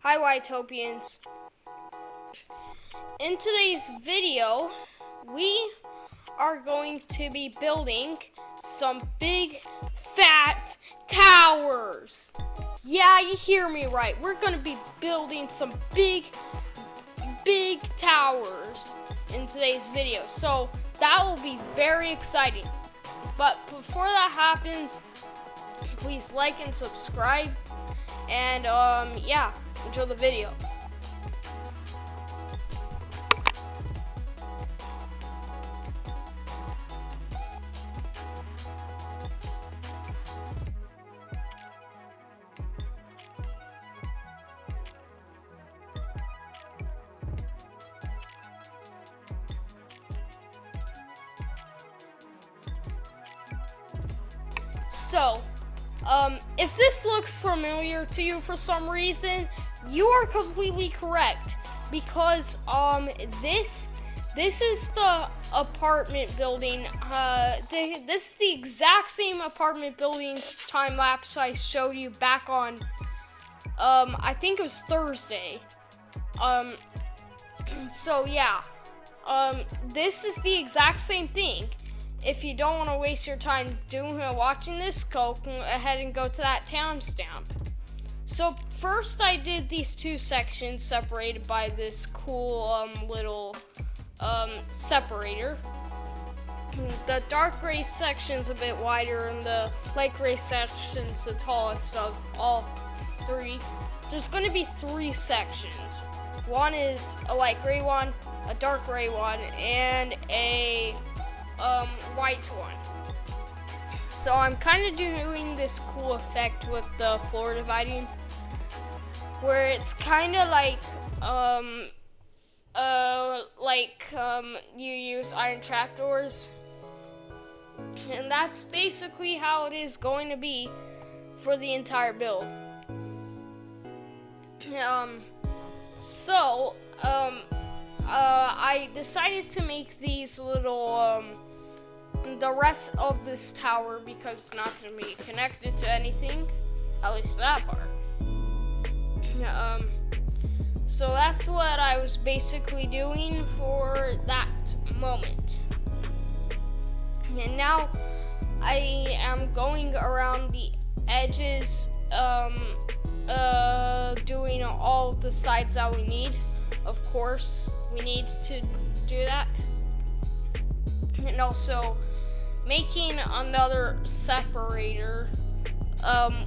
Hi Wyatttopians. In today's video, we are going to be building some big fat towers. Yeah, you hear me right. We're going to be building some big towers in today's video. So that will be very exciting. But before that happens, please like and subscribe. And yeah, enjoy the video. So, if this looks familiar to you for some reason, you are completely correct because this is the apartment building. This is the exact same apartment building's time lapse I showed you back on I think it was Thursday. So yeah, this is the exact same thing. If you don't want to waste your time watching this, go ahead and go to that timestamp. So first I did these two sections separated by this cool little separator. The dark gray section's a bit wider and the light gray section's the tallest of all three. There's going to be three sections. One is a light gray one, a dark gray one, and a white one. So I'm kind of doing this cool effect with the floor dividing, where it's kind of like you use iron trapdoors, and that's basically how it is going to be for the entire build. I decided to make these little the rest of this tower, because it's not going to be connected to anything, at least that part. So that's what I was basically doing for that moment. And now I am going around the edges, doing all of the sides that we need. Of course, we need to do that. And also making another separator.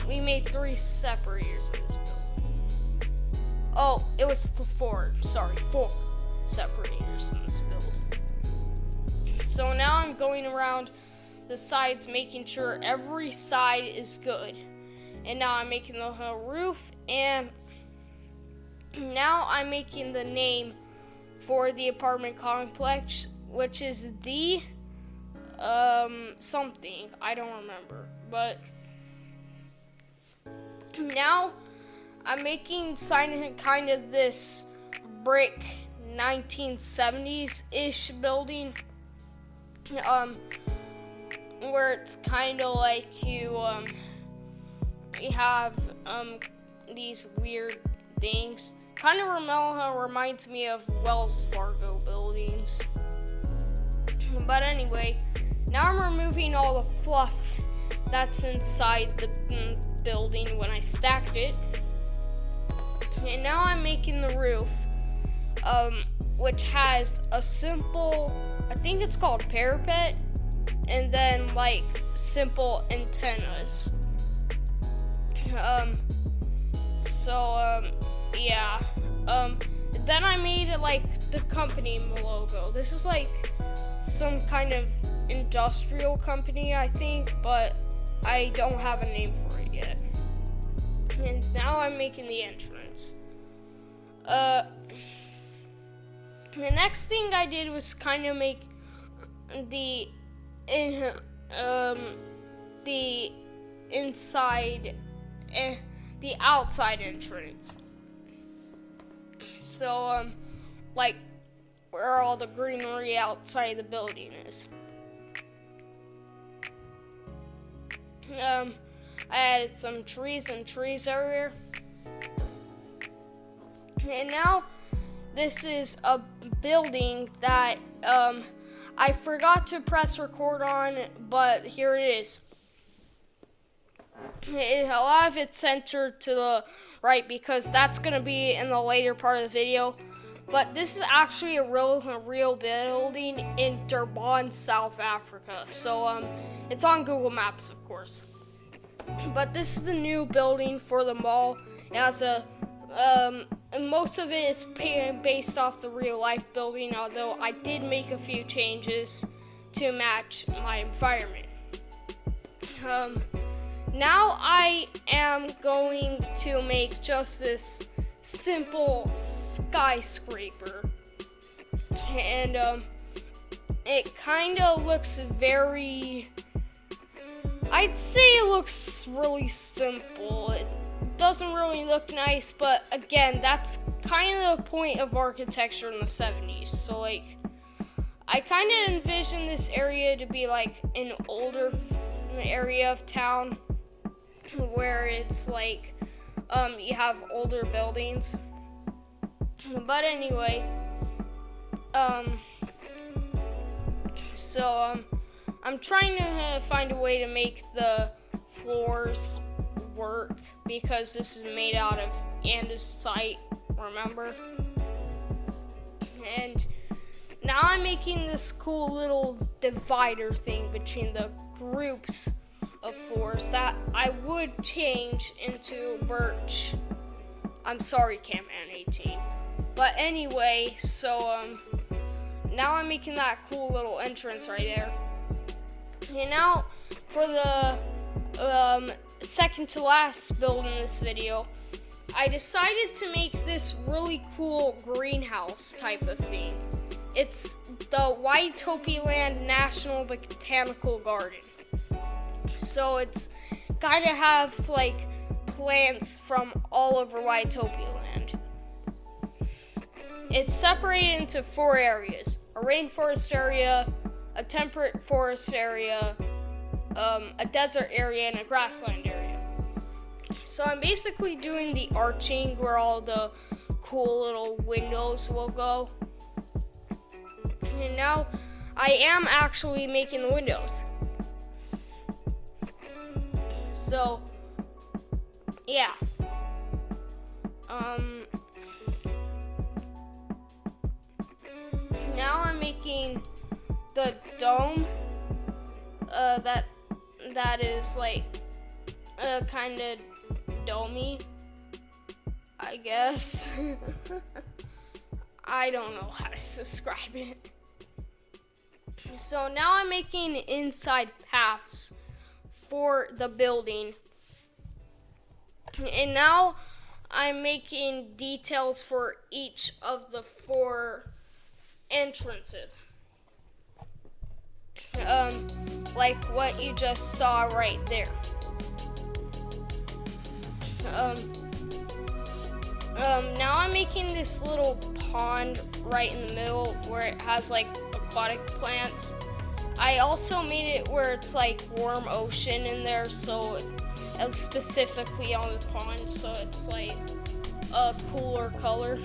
We made 3 separators in this build. Oh, it was 4 separators in this build. So now I'm going around the sides, making sure every side is good. And now I'm making the whole roof, and now I'm making the name for the apartment complex, which is the something, I don't remember, but now I'm making kind of this brick 1970s-ish building, where it's kind of like you have these weird things. Kind of reminds me of Wells Fargo buildings. But anyway, now I'm removing all the fluff that's inside the building when I stacked it. And now I'm making the roof, which has a simple, I think it's called parapet, and then like simple antennas. Yeah. Then I made it like the company logo. This is like some kind of industrial company, I think, but I don't have a name for it yet. And now I'm making the entrance. The next thing I did was kind of make the inside, the outside entrance. So, like where all the greenery outside the building is. I added some trees everywhere. And now this is a building that I forgot to press record on, but here it is. A lot of it's centered to the right because that's going to be in the later part of the video. But this is actually a real building in Durban, South Africa. So it's on Google Maps, of course. But this is the new building for the mall. It has most of it is based off the real life building, although I did make a few changes to match my environment. Now I am going to make just this simple skyscraper, and it kind of looks I'd say it looks really simple. It doesn't really look nice, but again, that's kind of the point of architecture in the 70s. So like, I kind of envision this area to be like an older area of town where it's like you have older buildings. But anyway, I'm trying to find a way to make the floors work because this is made out of andesite, remember? And now I'm making this cool little divider thing between the groups of floors that I would change into birch. I'm sorry, Camman 18. But anyway, so now I'm making that cool little entrance right there. And now for the second to last build in this video, I decided to make this really cool greenhouse type of thing. It's the Wyattopia National Botanical Garden. So it's kind of has like plants from all over Wyattopia Land. It's separated into 4 areas: a rainforest area, a temperate forest area, a desert area, and a grassland area. So I'm basically doing the arching where all the cool little windows will go. And now I am actually making the windows. So, yeah. Now I'm making the dome that is like kind of domey, I guess. I don't know how to describe it. So now I'm making inside paths for the building, and now I'm making details for each of the 4 entrances, like what you just saw right there. Now I'm making this little pond right in the middle where it has like aquatic plants. I also made it where it's like warm ocean in there, so it's specifically on the pond, so it's like a cooler color.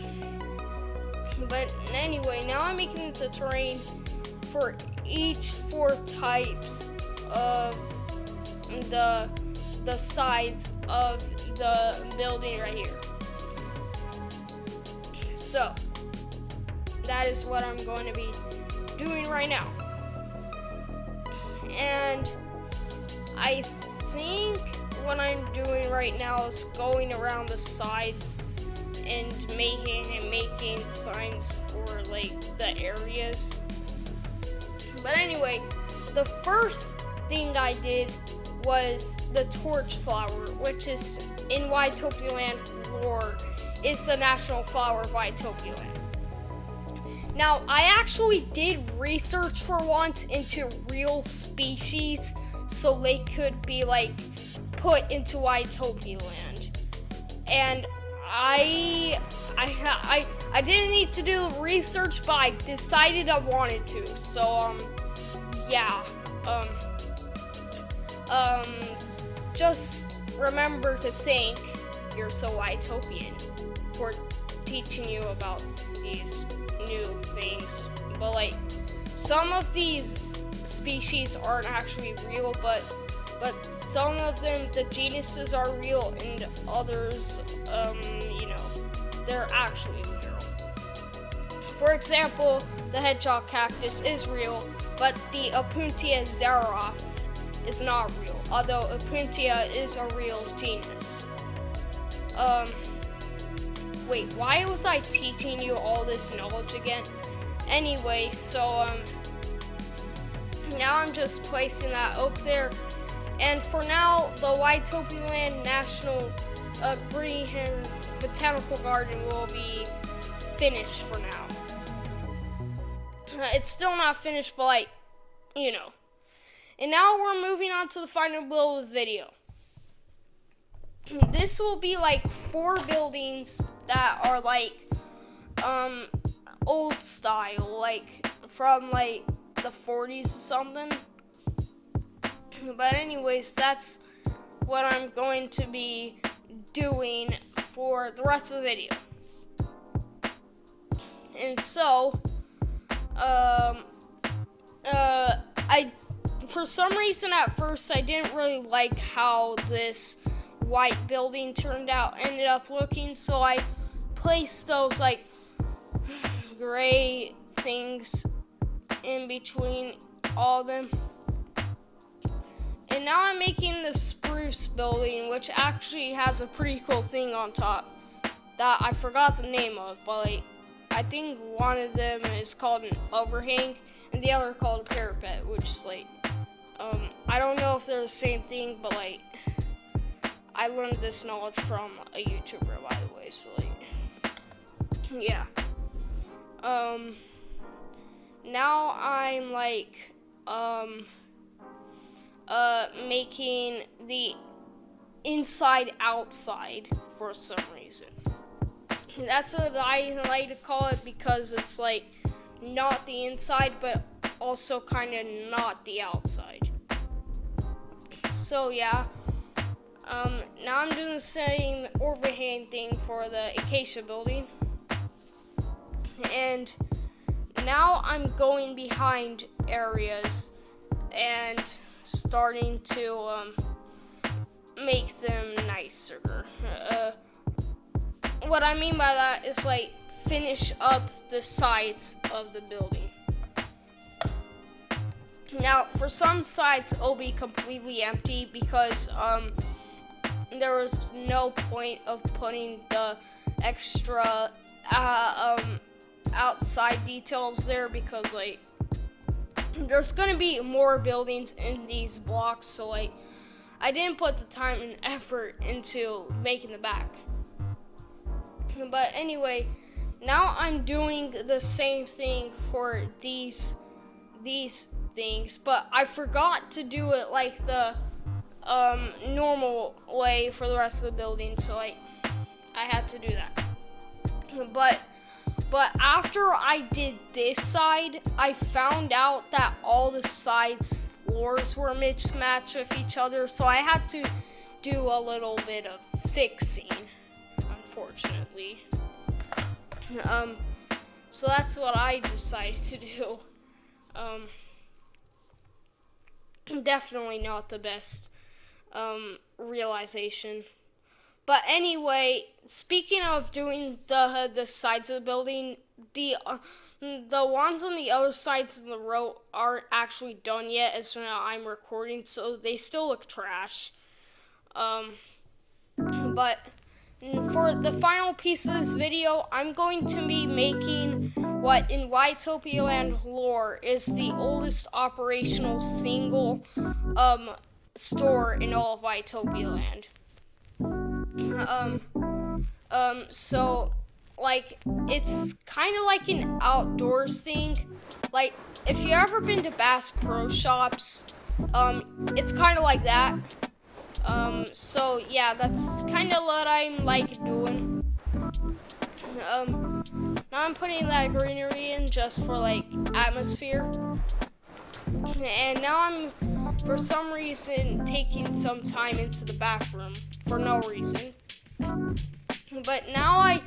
But anyway, now I'm making the terrain for each 4 types of the sides of the building right here. So that is what I'm going to be doing right now. And I think what I'm doing right now is going around the sides and making signs for like the areas. But anyway, the first thing I did was the torch flower, which is in Wyattopia Land lore is the national flower of Wyattopia Land. Now, I actually did research for once into real species so they could be like put into Wyattopia Land. And I didn't need to do the research, but I decided I wanted to. So yeah. Just remember to think you're so Wyatttopian for teaching you about these new things, but like some of these species aren't actually real, but some of them, the genuses are real, and others, they're actually real. For example, the hedgehog cactus is real, but the Opuntia xeroth is not real, although Opuntia is a real genus. Wait, why was I teaching you all this knowledge again? Anyway, so, now I'm just placing that up there. And for now, the Wyattopia Land National Greenhouse-Botanical Garden will be finished for now. It's still not finished, but like, And now we're moving on to the final build of the video. This will be like 4 buildings that are like, old style, like from like the 40s or something. But anyways, that's what I'm going to be doing for the rest of the video. And so, for some reason at first I didn't really like how this white building ended up looking, so I placed those like gray things in between all of them. And now I'm making the spruce building, which actually has a pretty cool thing on top that I forgot the name of, but like, I think one of them is called an overhang and the other called a parapet, which is like, I don't know if they're the same thing, but like, I learned this knowledge from a YouTuber, by the way, so like, yeah. Now I'm like, making the inside outside for some reason. That's what I like to call it, because it's like not the inside, but also kind of not the outside. So yeah, now I'm doing the same overhang thing for the acacia building, and now I'm going behind areas and starting to make them nicer. What I mean by that is like finish up the sides of the building. Now, for some sides, it'll be completely empty because there was no point of putting the extra outside details there, because like there's gonna be more buildings in these blocks, so like I didn't put the time and effort into making the back. But anyway, now I'm doing the same thing for these things, but I forgot to do it like the normal way for the rest of the building, so like I had to do that. But after I did this side, I found out that all the sides floors were mismatched with each other, so I had to do a little bit of fixing, unfortunately. So that's what I decided to do. Definitely not the best realization. But anyway, speaking of doing the sides of the building, the ones on the other sides of the road aren't actually done yet, as now I'm recording, so they still look trash. But for the final piece of this video, I'm going to be making what in Wyattopia Land lore is the oldest operational single store in all of Wyattopia Land. So like it's kind of like an outdoors thing. Like if you ever been to Bass Pro Shops, it's kind of like that. So yeah, that's kind of what I'm like doing. Now I'm putting that greenery in just for like atmosphere. And now I'm, for some reason, taking some time into the bathroom for no reason. But now I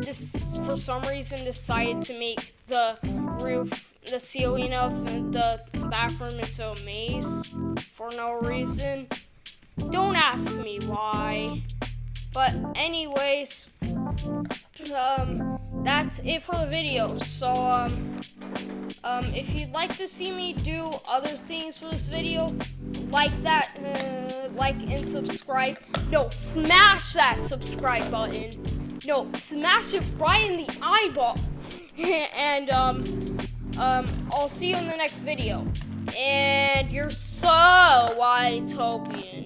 just for some reason decided to make the roof, the ceiling of the bathroom into a maze for no reason. Don't ask me why. But anyways, that's it for the video. So if you'd like to see me do other things for this video, like and subscribe. No, smash that subscribe button. No, smash it right in the eyeball. And I'll see you in the next video. And you're so Wyatttopian.